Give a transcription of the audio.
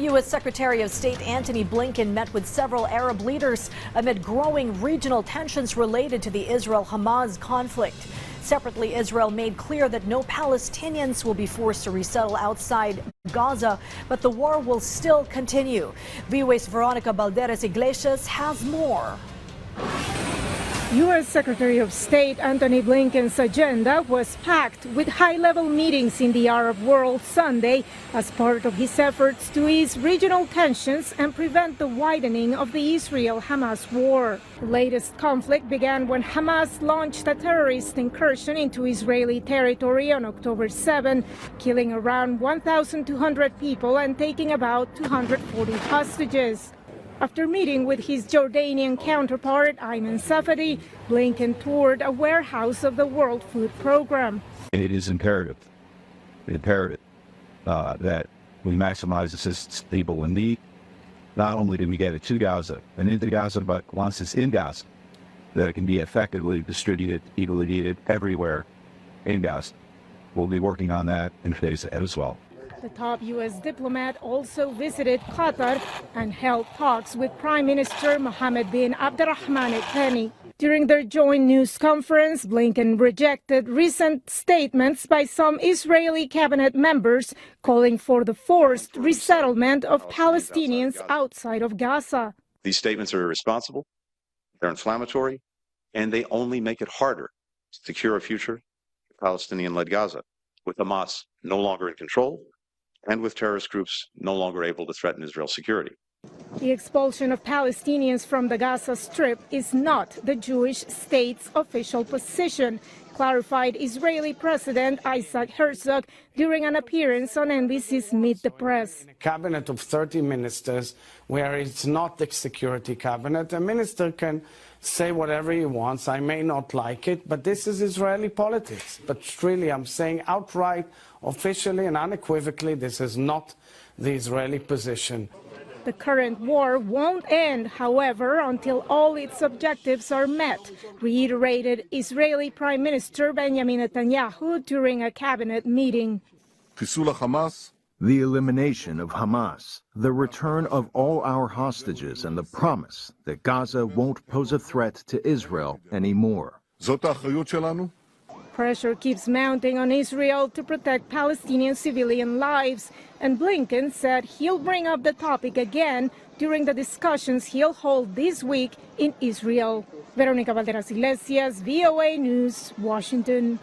U.S. Secretary of State Antony Blinken met with several Arab leaders amid growing regional tensions related to the Israel-Hamas conflict. Separately, Israel made clear that no Palestinians will be forced to resettle outside Gaza, but the war will still continue. VOA's Veronica Balderas Iglesias has more. U.S. Secretary of State Antony Blinken's agenda was packed with high-level meetings in the Arab world Sunday as part of his efforts to ease regional tensions and prevent the widening of the Israel-Hamas war. The latest conflict began when Hamas launched a terrorist incursion into Israeli territory on October 7, killing around 1,200 people and taking about 240 hostages. After meeting with his Jordanian counterpart, Ayman Safadi, Blinken toured a warehouse of the World Food Program. It is imperative that we maximize assistance to people in need. Not only do we get it to Gaza and into Gaza, but once it's in Gaza, that it can be effectively distributed, equally needed everywhere in Gaza. We'll be working on that in phase ahead as well. The top U.S. diplomat also visited Qatar and held talks with Prime Minister Mohammed bin Abdurrahman Al Thani. During their joint news conference, Blinken rejected recent statements by some Israeli cabinet members calling for the forced resettlement of Palestinians outside of Gaza. These statements are irresponsible, they're inflammatory, and they only make it harder to secure a future Palestinian-led Gaza, with Hamas no longer in control and with terrorist groups no longer able to threaten Israel's security. The expulsion of Palestinians from the Gaza Strip is not the Jewish state's official position, clarified Israeli President Isaac Herzog during an appearance on NBC's Meet the Press. In a cabinet of 30 ministers, where it's not the security cabinet, a minister can say whatever he wants. I may not like it, but this is Israeli politics. But really, I'm saying outright, officially and unequivocally, this is not the Israeli position. The current war won't end, however, until all its objectives are met, reiterated Israeli Prime Minister Benjamin Netanyahu during a cabinet meeting. The elimination of Hamas, the return of all our hostages, and the promise that Gaza won't pose a threat to Israel anymore. Pressure keeps mounting on Israel to protect Palestinian civilian lives, and Blinken said he'll bring up the topic again during the discussions he'll hold this week in Israel. Veronica Balderas Iglesias, VOA News, Washington.